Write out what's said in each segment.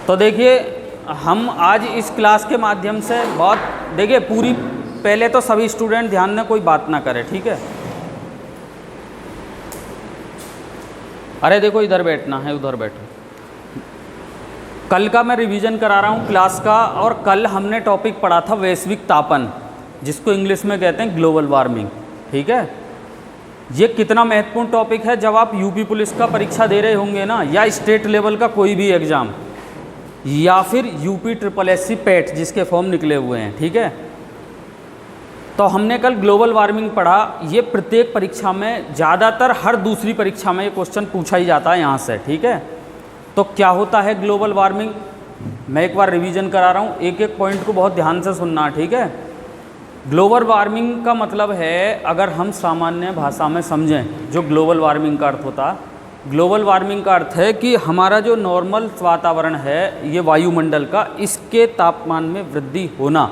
तो देखिए हम आज इस क्लास के माध्यम से बहुत देखिए पूरी पहले तो सभी स्टूडेंट ध्यान दें, कोई बात ना करे, ठीक है। अरे देखो इधर बैठना है, उधर बैठो। कल का मैं रिवीजन करा रहा हूँ क्लास का, और कल हमने टॉपिक पढ़ा था वैश्विक तापन, जिसको इंग्लिश में कहते हैं ग्लोबल वार्मिंग, ठीक है। ये कितना महत्वपूर्ण टॉपिक है जब आप यूपी पुलिस का परीक्षा दे रहे होंगे ना, या स्टेट लेवल का कोई भी एग्ज़ाम, या फिर यूपी SSC पेट जिसके फॉर्म निकले हुए हैं, ठीक है। तो हमने कल ग्लोबल वार्मिंग पढ़ा। ये प्रत्येक परीक्षा में ज़्यादातर हर दूसरी परीक्षा में ये क्वेश्चन पूछा ही जाता है यहाँ से, ठीक है। तो क्या होता है ग्लोबल वार्मिंग, मैं एक बार रिवीजन करा रहा हूँ, एक एक पॉइंट को बहुत ध्यान से सुनना, ठीक है। ग्लोबल वार्मिंग का मतलब है, अगर हम सामान्य भाषा में समझें जो ग्लोबल वार्मिंग का अर्थ होता, ग्लोबल वार्मिंग का अर्थ है कि हमारा जो नॉर्मल वातावरण है ये वायुमंडल का, इसके तापमान में वृद्धि होना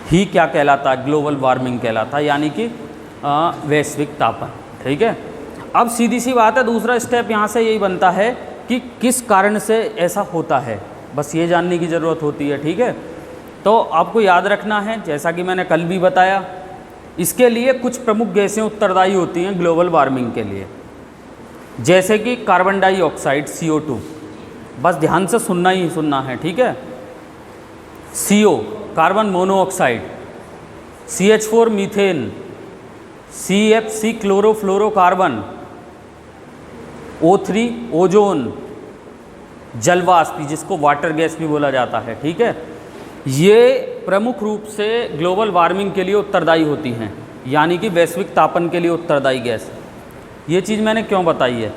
ही क्या कहलाता है, ग्लोबल वार्मिंग कहलाता है, यानी कि वैश्विक तापन, ठीक है। अब सीधी सी बात है, दूसरा स्टेप यहाँ से यही बनता है कि किस कारण से ऐसा होता है, बस ये जानने की ज़रूरत होती है, ठीक है। तो आपको याद रखना है, जैसा कि मैंने कल भी बताया, इसके लिए कुछ प्रमुख गैसें उत्तरदायी होती हैं ग्लोबल वार्मिंग के लिए, जैसे कि कार्बन डाइऑक्साइड CO2, बस ध्यान से सुनना ही सुनना है, ठीक है। CO carbon monoxide, CH4 methane, CFC chlorofluorocarbon, O3 ozone, जलवाष्प जिसको वाटर गैस भी बोला जाता है, ठीक है। ये प्रमुख रूप से ग्लोबल वार्मिंग के लिए उत्तरदायी होती हैं, यानी कि वैश्विक तापन के लिए उत्तरदायी गैस। ये चीज़ मैंने क्यों बताई है,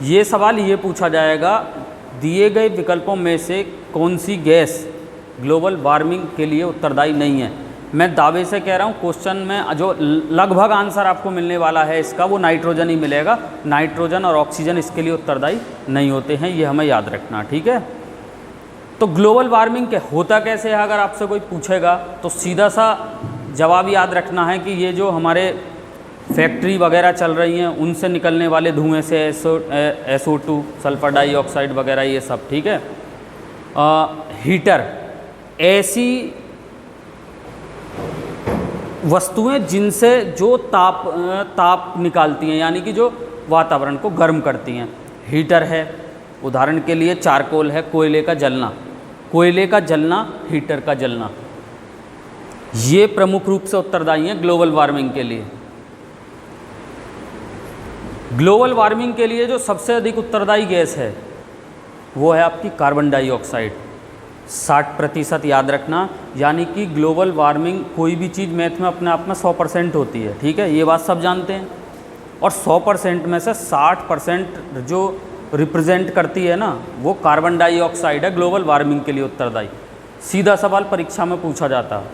ये सवाल ये पूछा जाएगा, दिए गए विकल्पों में से कौन सी गैस ग्लोबल वार्मिंग के लिए उत्तरदायी नहीं है। मैं दावे से कह रहा हूँ, क्वेश्चन में जो लगभग आंसर आपको मिलने वाला है इसका, वो नाइट्रोजन ही मिलेगा। नाइट्रोजन और ऑक्सीजन इसके लिए उत्तरदायी नहीं होते हैं, ये हमें याद रखना, ठीक है। तो ग्लोबल वार्मिंग के होता कैसे है, अगर आपसे कोई पूछेगा तो सीधा सा जवाब याद रखना है कि ये जो हमारे फैक्ट्री वगैरह चल रही हैं उनसे निकलने वाले धुएं से SO2 सल्फर डाइऑक्साइड वगैरह ये सब, ठीक है। हीटर, ऐसी वस्तुएं जिनसे जो ताप निकालती हैं, यानी कि जो वातावरण को गर्म करती हैं, हीटर है। उदाहरण के लिए चारकोल है, कोयले का जलना, कोयले का जलना, हीटर का जलना, ये प्रमुख रूप से उत्तरदायी हैं ग्लोबल वार्मिंग के लिए। ग्लोबल वार्मिंग के लिए जो सबसे अधिक उत्तरदायी गैस है वो है आपकी कार्बन डाइऑक्साइड, 60% याद रखना। यानी कि ग्लोबल वार्मिंग कोई भी चीज़ मैथ में अपने आप में 100% होती है, ठीक है, ये बात सब जानते हैं। और 100% में से 60% जो रिप्रेजेंट करती है ना, वो कार्बन डाइऑक्साइड है ग्लोबल वार्मिंग के लिए उत्तरदायी। सीधा सवाल परीक्षा में पूछा जाता है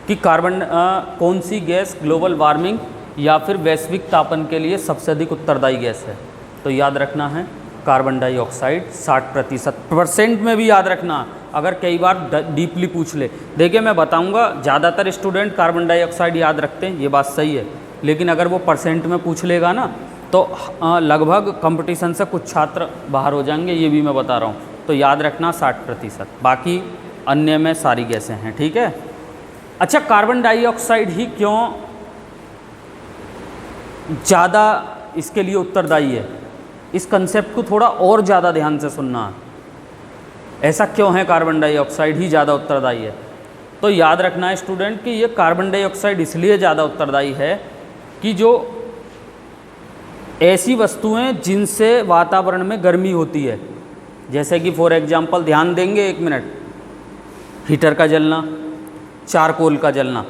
कि कौन सी गैस ग्लोबल वार्मिंग या फिर वैश्विक तापन के लिए सबसे अधिक उत्तरदायी गैस है, तो याद रखना है कार्बन डाइऑक्साइड 60%। में भी याद रखना, अगर कई बार डीपली पूछ ले। देखिए मैं बताऊंगा, ज़्यादातर स्टूडेंट कार्बन डाइऑक्साइड याद रखते हैं, ये बात सही है, लेकिन अगर वो परसेंट में पूछ लेगा ना तो लगभग कंपटीशन से कुछ छात्र बाहर हो जाएंगे, ये भी मैं बता रहा हूँ। तो याद रखना 60%, बाकी अन्य में सारी गैसें हैं, ठीक है। अच्छा, कार्बन डाइऑक्साइड ही क्यों ज़्यादा इसके लिए उत्तरदायी है, इस कंसेप्ट को थोड़ा और ज़्यादा ध्यान से सुनना। ऐसा क्यों है कार्बन डाइऑक्साइड ही ज़्यादा उत्तरदायी है, तो याद रखना है स्टूडेंट कि ये कार्बन डाइऑक्साइड इसलिए ज़्यादा उत्तरदायी है कि जो ऐसी वस्तुएं जिनसे वातावरण में गर्मी होती है, जैसे कि फॉर एग्जांपल ध्यान देंगे, एक मिनट, हीटर का जलना, चारकोल का जलना,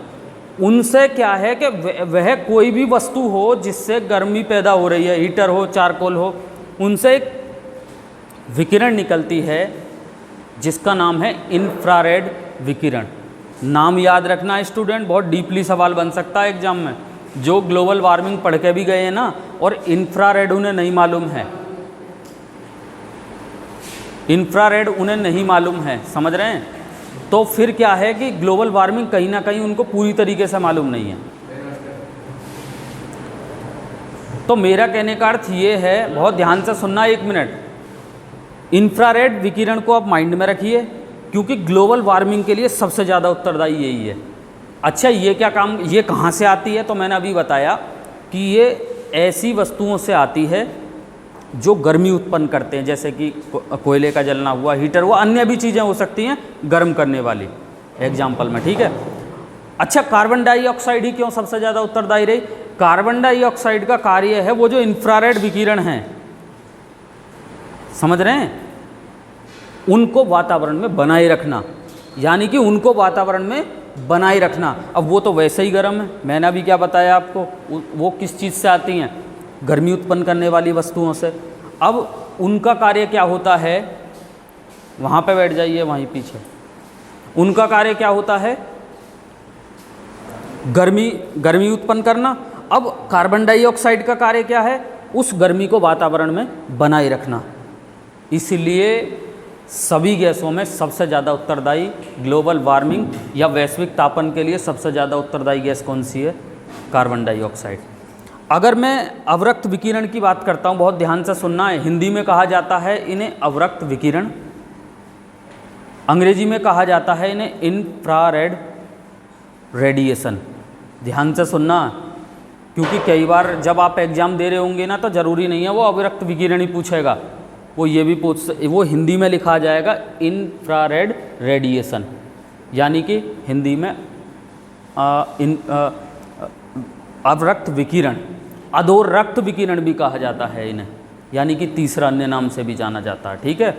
उनसे क्या है कि वह कोई भी वस्तु हो जिससे गर्मी पैदा हो रही है, हीटर हो, चारकोल हो, उनसे एक विकिरण निकलती है जिसका नाम है इंफ्रारेड विकिरण। नाम याद रखना है स्टूडेंट, बहुत डीपली सवाल बन सकता है एग्जाम में। जो ग्लोबल वार्मिंग पढ़ के भी गए हैं ना, और इंफ्रारेड उन्हें नहीं मालूम है, इंफ्रारेड उन्हें नहीं मालूम है, समझ रहे हैं, तो फिर क्या है कि ग्लोबल वार्मिंग कहीं ना कहीं उनको पूरी तरीके से मालूम नहीं है। तो मेरा कहने का अर्थ ये है, बहुत ध्यान से सुनना, एक मिनट, इंफ्रारेड विकिरण को आप माइंड में रखिए, क्योंकि ग्लोबल वार्मिंग के लिए सबसे ज़्यादा उत्तरदायी यही है। अच्छा, ये क्या काम, ये कहाँ से आती है? तो मैंने अभी बताया कि ये ऐसी वस्तुओं से आती है जो गर्मी उत्पन्न करते हैं, जैसे कि कोयले का जलना हुआ, हीटर हुआ, अन्य भी चीज़ें हो सकती हैं गर्म करने वाली, एग्जाम्पल में, ठीक है। अच्छा, कार्बन डाइऑक्साइड ही क्यों सबसे ज़्यादा उत्तरदायी रही? कार्बन डाइऑक्साइड का कार्य है वो जो इंफ्रारेड विकिरण हैं, समझ रहे हैं, उनको वातावरण में बनाए रखना, यानी कि उनको वातावरण में बनाए रखना। अब वो तो वैसे ही गर्म है, मैंने अभी क्या बताया आपको, वो किस चीज़ से आती हैं? गर्मी उत्पन्न करने वाली वस्तुओं से। अब उनका कार्य क्या होता है, वहाँ पे बैठ जाइए, वहीं पीछे। उनका कार्य क्या होता है? गर्मी उत्पन्न करना। अब कार्बन डाइऑक्साइड का कार्य क्या है? उस गर्मी को वातावरण में बनाए रखना। इसलिए सभी गैसों में सबसे ज़्यादा उत्तरदायी ग्लोबल वार्मिंग या वैश्विक तापन के लिए सबसे ज़्यादा उत्तरदायी गैस कौन सी है? Carbon dioxide. अगर मैं अवरक्त विकिरण की बात करता हूँ, बहुत ध्यान से सुनना है, हिंदी में कहा जाता है इन्हें अवरक्त विकिरण, अंग्रेजी में कहा जाता है इन्हें इंफ्रारेड रेडिएशन। ध्यान से सुनना, क्योंकि कई बार जब आप एग्ज़ाम दे रहे होंगे ना, तो ज़रूरी नहीं है वो अवरक्त विकिरण ही पूछेगा, वो ये भी वो हिंदी में लिखा जाएगा इंफ्रारेड रेडिएशन, यानी कि हिंदी में अवरक्त विकिरण, अधोरक्त विकिरण भी कहा जाता है इन्हें, यानी कि तीसरा अन्य नाम से भी जाना जाता है, ठीक है।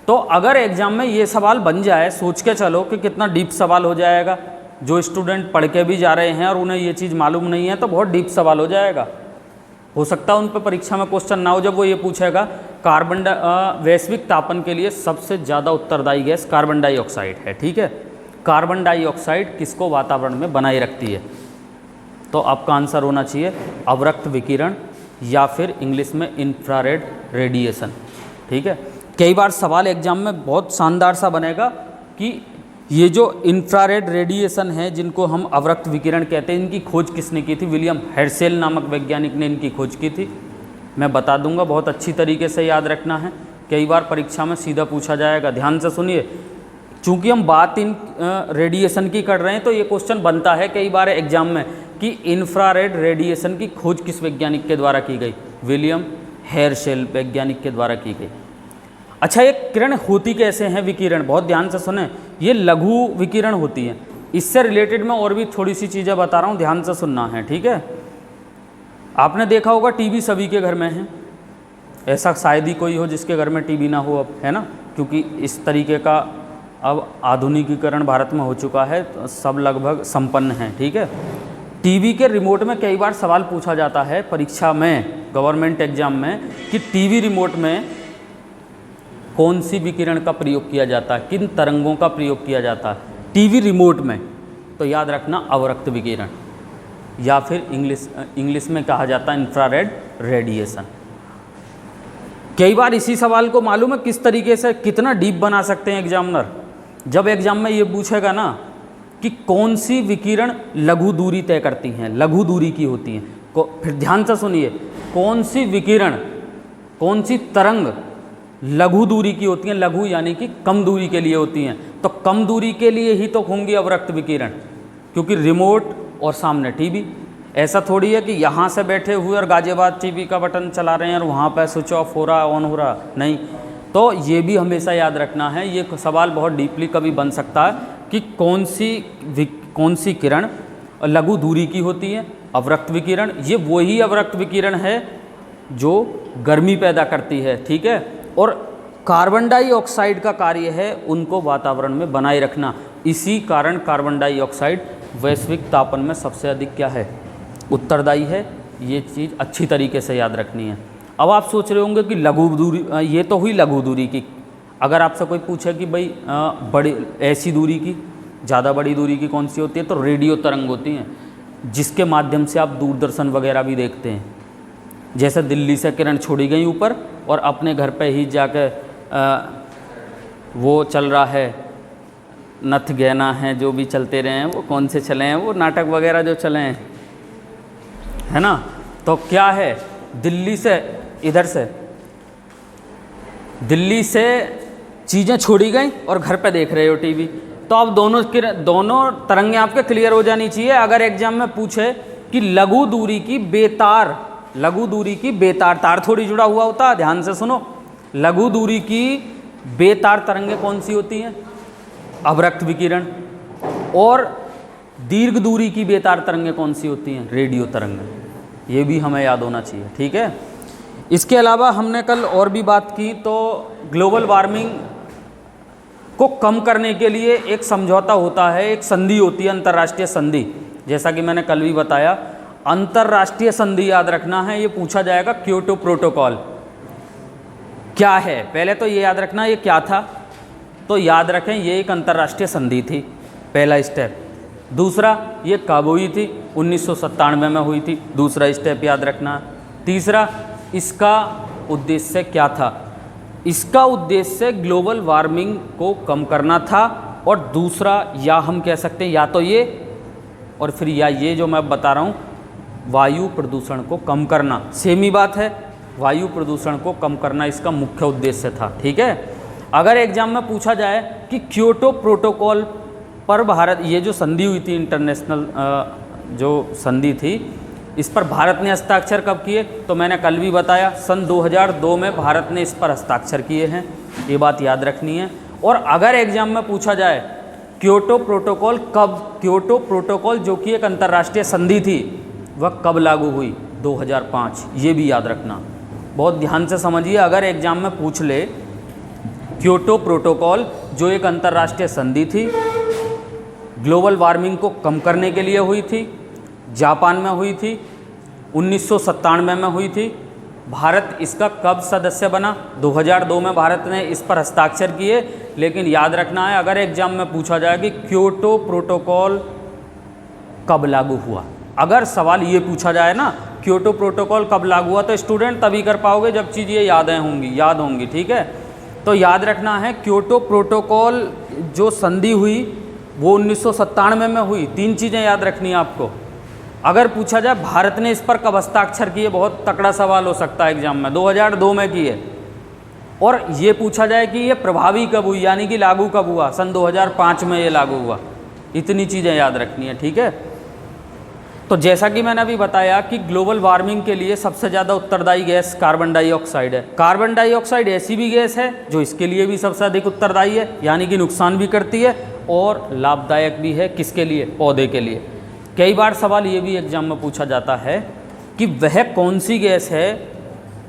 तो अगर एग्ज़ाम में ये सवाल बन जाए, सोच के चलो कि कितना डीप सवाल हो जाएगा। जो स्टूडेंट पढ़ के भी जा रहे हैं और उन्हें ये चीज़ मालूम नहीं है, तो बहुत डीप सवाल हो जाएगा। हो सकता है उन पर परीक्षा में क्वेश्चन ना हो, जब वो ये पूछेगा वैश्विक तापन के लिए सबसे ज़्यादा उत्तरदायी गैस कार्बन डाइऑक्साइड है, ठीक है। कार्बन डाइऑक्साइड किसको वातावरण में बनाए रखती है? तो आपका आंसर होना चाहिए अवरक्त विकिरण या फिर इंग्लिश में इंफ्रारेड रेडिएशन, ठीक है। कई बार सवाल एग्जाम में बहुत शानदार सा बनेगा कि ये जो इंफ्रारेड रेडिएशन है, जिनको हम अवरक्त विकिरण कहते हैं, इनकी खोज किसने की थी? विलियम हेर्शेल नामक वैज्ञानिक ने इनकी खोज की थी। मैं बता दूंगा, बहुत अच्छी तरीके से याद रखना है, कई बार परीक्षा में सीधा पूछा जाएगा। ध्यान से सुनिए, चूँकि हम बात इन रेडिएशन की कर रहे हैं, तो ये क्वेश्चन बनता है कई बार एग्जाम में कि इंफ्रारेड रेडिएशन की खोज किस वैज्ञानिक के द्वारा की गई? विलियम हेर्शेल वैज्ञानिक के द्वारा की गई। अच्छा, ये किरण होती कैसे हैं? विकिरण, बहुत ध्यान से सुने, ये लघु विकिरण होती हैं। इससे रिलेटेड मैं और भी थोड़ी सी चीज़ें बता रहा हूँ, ध्यान से सुनना है, ठीक है। आपने देखा होगा टीवी सभी के घर में है, ऐसा शायद ही कोई हो जिसके घर में टीवी ना हो अब, है ना, क्योंकि इस तरीके का अब आधुनिकीकरण भारत में हो चुका है, तो सब लगभग संपन्न हैं, ठीक है। टीवी के रिमोट में कई बार सवाल पूछा जाता है परीक्षा में, गवर्नमेंट एग्जाम में, कि टीवी रिमोट में कौन सी विकिरण का प्रयोग किया जाता है, किन तरंगों का प्रयोग किया जाता है टीवी रिमोट में? तो याद रखना अवरक्त विकिरण, या फिर इंग्लिश में कहा जाता है इंफ्रारेड रेडिएशन। कई बार इसी सवाल को मालूम है किस तरीके से, कितना डीप बना सकते हैं एग्जामिनर। जब एग्जाम में ये पूछेगा ना कि कौन सी विकिरण लघु दूरी तय करती हैं, लघु दूरी की होती हैं, फिर ध्यान से सुनिए, कौन सी विकिरण, कौन सी तरंग लघु दूरी की होती हैं, लघु यानी कि कम दूरी के लिए होती हैं, तो कम दूरी के लिए ही तो होंगी अवरक्त विकिरण, क्योंकि रिमोट और सामने टीवी। ऐसा थोड़ी है कि यहाँ से बैठे हुए और गाजियाबाद टीवी का बटन चला रहे हैं और वहाँ पर स्विच ऑफ हो रहा, ऑन हो रहा, नहीं। तो ये भी हमेशा याद रखना है, ये सवाल बहुत डीपली कभी बन सकता है कि कौन सी किरण लघु दूरी की होती है, अवरक्त विकिरण। ये वही अवरक्त विकिरण है जो गर्मी पैदा करती है, ठीक है। और कार्बन डाइऑक्साइड का कार्य है उनको वातावरण में बनाए रखना। इसी कारण कार्बन डाइऑक्साइड वैश्विक तापन में सबसे अधिक क्या है? उत्तरदायी है। ये चीज़ अच्छी तरीके से याद रखनी है। अब आप सोच रहे होंगे कि लघु दूरी, ये तो हुई लघु दूरी की। अगर आपसे कोई पूछे कि भाई बड़ी ऐसी दूरी की, ज़्यादा बड़ी दूरी की कौन सी होती है, तो रेडियो तरंग होती हैं, जिसके माध्यम से आप दूरदर्शन वगैरह भी देखते हैं। जैसे दिल्ली से किरण छोड़ी गई ऊपर और अपने घर पे ही जाके वो चल रहा है, नथ गहना है, जो भी चलते रहे हैं, वो कौन से चले हैं, वो नाटक वगैरह जो चले हैं, है ना। तो क्या है, दिल्ली से इधर से दिल्ली से चीज़ें छोड़ी गई और घर पे देख रहे हो टीवी, तो अब दोनों तरंगें आपके क्लियर हो जानी चाहिए। अगर एग्जाम में पूछे कि लघु दूरी की बेतार, तार थोड़ी जुड़ा हुआ होता है, ध्यान से सुनो, लघु दूरी की बेतार तरंगें कौन सी होती हैं? अवरक्त विकिरण। और दीर्घ दूरी की बेतार तरंगें कौन सी होती हैं? रेडियो तरंगें। ये भी हमें याद होना चाहिए, ठीक है। इसके अलावा हमने कल और भी बात की, तो ग्लोबल वार्मिंग को कम करने के लिए एक समझौता होता है, एक संधि होती है, अंतर्राष्ट्रीय संधि। जैसा कि मैंने कल भी बताया, अंतर्राष्ट्रीय संधि याद रखना है, ये पूछा जाएगा। क्योटो प्रोटोकॉल क्या है? पहले तो ये याद रखना ये क्या था, तो याद रखें ये एक अंतर्राष्ट्रीय संधि थी, पहला स्टेप। दूसरा, ये कब हुई थी? 1997 में हुई थी, दूसरा स्टेप याद रखना। तीसरा, इसका उद्देश्य क्या था? इसका उद्देश्य ग्लोबल वार्मिंग को कम करना था। और दूसरा, या हम कह सकते हैं या तो ये और फिर या ये जो मैं बता रहा हूँ, वायु प्रदूषण को कम करना। सेम ही बात है, वायु प्रदूषण को कम करना इसका मुख्य उद्देश्य था, ठीक है। अगर एग्जाम में पूछा जाए कि क्योटो प्रोटोकॉल पर भारत, ये जो संधि हुई थी इंटरनेशनल जो संधि थी, इस पर भारत ने हस्ताक्षर कब किए? तो मैंने कल भी बताया, सन 2002 में भारत ने इस पर हस्ताक्षर किए हैं, ये बात याद रखनी है। और अगर एग्जाम में पूछा जाए क्योटो प्रोटोकॉल कब, क्योटो प्रोटोकॉल जो कि एक अंतर्राष्ट्रीय संधि थी, वह कब लागू हुई? 2005, ये भी याद रखना, बहुत ध्यान से समझिए। अगर एग्जाम में पूछ ले क्योटो प्रोटोकॉल जो एक अंतर्राष्ट्रीय संधि थी, ग्लोबल वार्मिंग को कम करने के लिए हुई थी, जापान में हुई थी, 1997 में हुई थी, भारत इसका कब सदस्य बना? 2002 में भारत ने इस पर हस्ताक्षर किए। लेकिन याद रखना है, अगर एग्जाम में पूछा जाए कि क्योटो प्रोटोकॉल कब लागू हुआ, अगर सवाल ये पूछा जाए ना क्योटो प्रोटोकॉल कब लागू हुआ, तो स्टूडेंट तभी कर पाओगे जब चीज़ ये याद होंगी, ठीक है। तो याद रखना है, क्योटो प्रोटोकॉल जो संधि हुई वो 1997 में हुई। तीन चीज़ें याद रखनी है आपको। अगर पूछा जाए भारत ने इस पर कब हस्ताक्षर किए, बहुत तगड़ा सवाल हो सकता है एग्जाम में, 2002 में किए। और ये पूछा जाए कि ये प्रभावी कब हुई, यानी कि लागू कब हुआ, सन 2005 में ये लागू हुआ। इतनी चीज़ें याद रखनी है, ठीक है। तो जैसा कि मैंने अभी बताया कि ग्लोबल वार्मिंग के लिए सबसे ज़्यादा उत्तरदायी गैस कार्बन डाइऑक्साइड है। कार्बन डाइऑक्साइड ऐसी भी गैस है जो इसके लिए भी सबसे अधिक उत्तरदायी है, यानी कि नुकसान भी करती है और लाभदायक भी है। किसके लिए? पौधे के लिए। कई बार सवाल ये भी एग्जाम में पूछा जाता है कि वह कौन सी गैस है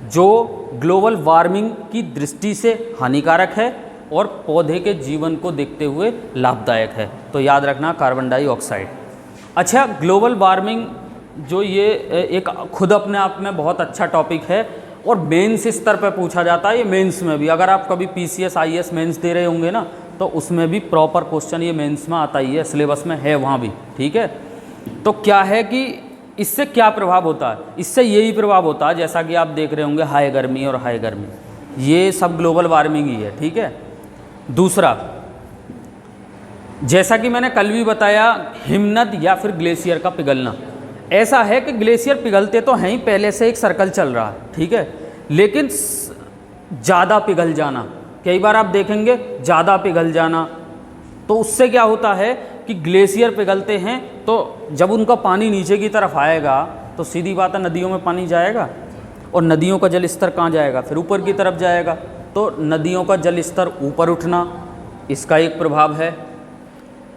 जो ग्लोबल वार्मिंग की दृष्टि से हानिकारक है और पौधे के जीवन को देखते हुए लाभदायक है। तो याद रखना, कार्बन डाइऑक्साइड। अच्छा, ग्लोबल वार्मिंग जो ये एक खुद अपने आप में बहुत अच्छा टॉपिक है और मेंस स्तर पर पूछा जाता है। ये मेंस में भी, अगर आप कभी PCS IAS मेंस दे रहे होंगे ना, तो उसमें भी प्रॉपर क्वेश्चन ये मेंस में आता ही है, सिलेबस में है वहाँ भी, ठीक है। तो क्या है कि इससे क्या प्रभाव होता है? इससे यही प्रभाव होता है, जैसा कि आप देख रहे होंगे, हाई गर्मी और हाई गर्मी, ये सब ग्लोबल वार्मिंग ही है, ठीक है। दूसरा, जैसा कि मैंने कल भी बताया, हिमनद या फिर ग्लेशियर का पिघलना। ऐसा है कि ग्लेशियर पिघलते तो हैं ही, पहले से एक सर्कल चल रहा है, ठीक है, लेकिन ज़्यादा पिघल जाना, कई बार आप देखेंगे ज़्यादा पिघल जाना, तो उससे क्या होता है कि ग्लेशियर पिघलते हैं, तो जब उनका पानी नीचे की तरफ आएगा तो सीधी बात है नदियों में पानी जाएगा, और नदियों का जल स्तर कहाँ जाएगा? फिर ऊपर की तरफ जाएगा। तो नदियों का जल स्तर ऊपर उठना, इसका एक प्रभाव है।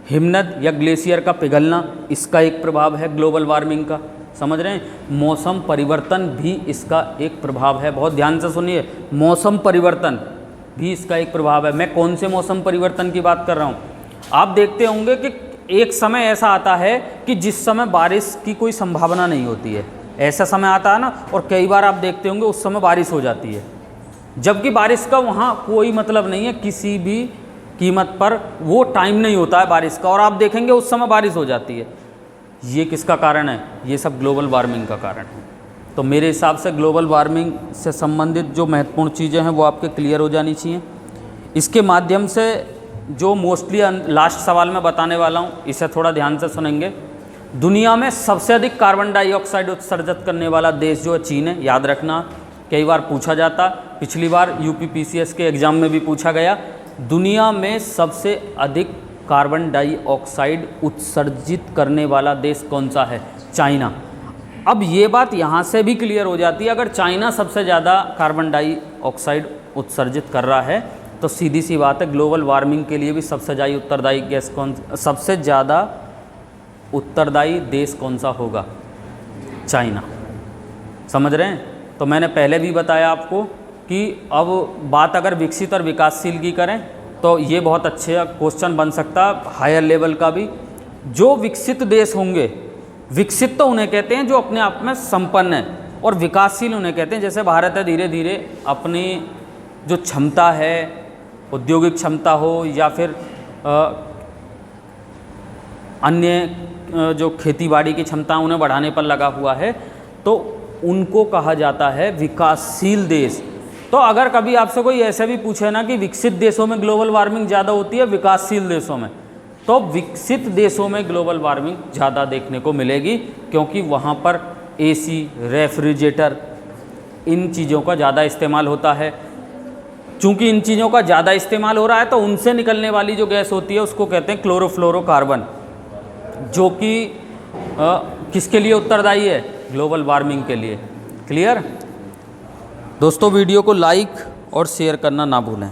हिमनद या ग्लेशियर का पिघलना, इसका एक प्रभाव है ग्लोबल वार्मिंग का। समझ रहे हैं? मौसम परिवर्तन भी इसका एक प्रभाव है। बहुत ध्यान से सुनिए, मौसम परिवर्तन भी इसका एक प्रभाव है। मैं कौन से मौसम परिवर्तन की बात कर रहा हूँ? आप देखते होंगे कि एक समय ऐसा आता है कि जिस समय बारिश की कोई संभावना नहीं होती है, ऐसा समय आता है ना, और कई बार आप देखते होंगे उस समय बारिश हो जाती है, जबकि बारिश का वहाँ कोई मतलब नहीं है, किसी भी कीमत पर वो टाइम नहीं होता है बारिश का, और आप देखेंगे उस समय बारिश हो जाती है। ये किसका कारण है? ये सब ग्लोबल वार्मिंग का कारण है। तो मेरे हिसाब से ग्लोबल वार्मिंग से संबंधित जो महत्वपूर्ण चीज़ें हैं वो आपके क्लियर हो जानी चाहिए। इसके माध्यम से जो मोस्टली लास्ट सवाल में बताने वाला हूँ, इसे थोड़ा ध्यान से सुनेंगे। दुनिया में सबसे अधिक कार्बन डाइऑक्साइड उत्सर्जित करने वाला देश जो है चीन है, याद रखना। कई बार पूछा जाता, पिछली बार यूपीपीसीएस के एग्ज़ाम में भी पूछा गया। दुनिया में सबसे अधिक कार्बन डाइऑक्साइड उत्सर्जित करने वाला देश कौन सा है? चाइना। अब ये बात यहाँ से भी क्लियर हो जाती है, अगर चाइना सबसे ज़्यादा कार्बन डाइऑक्साइड उत्सर्जित कर रहा है तो सीधी सी बात है ग्लोबल वार्मिंग के लिए भी सबसे ज़्यादा उत्तरदायी देश कौन सा होगा? चाइना। समझ रहे हैं? तो मैंने पहले भी बताया आपको कि अब बात अगर विकसित और विकासशील की करें तो ये बहुत अच्छे क्वेश्चन बन सकता है हायर लेवल का भी। जो विकसित देश होंगे, विकसित तो उन्हें कहते हैं जो अपने आप में संपन्न है, और विकासशील उन्हें कहते हैं जैसे भारत है, धीरे धीरे अपनी जो क्षमता है, औद्योगिक क्षमता हो या फिर अन्य जो खेतीबाड़ी की क्षमता उन्हें बढ़ाने पर लगा हुआ है, तो उनको कहा जाता है विकासशील देश। तो अगर कभी आपसे कोई ऐसे भी पूछे ना कि विकसित देशों में ग्लोबल वार्मिंग ज़्यादा होती है विकासशील देशों में, तो विकसित देशों में ग्लोबल वार्मिंग ज़्यादा देखने को मिलेगी, क्योंकि वहाँ पर एसी, रेफ्रिजरेटर, इन चीज़ों का ज़्यादा इस्तेमाल होता है। चूँकि इन चीज़ों का ज़्यादा इस्तेमाल हो रहा है तो उनसे निकलने वाली जो गैस होती है उसको कहते हैं क्लोरोफ्लोरोकार्बन, जो कि किसके लिए उत्तरदायी है? ग्लोबल वार्मिंग के लिए। क्लियर? दोस्तों वीडियो को लाइक और शेयर करना ना भूलें।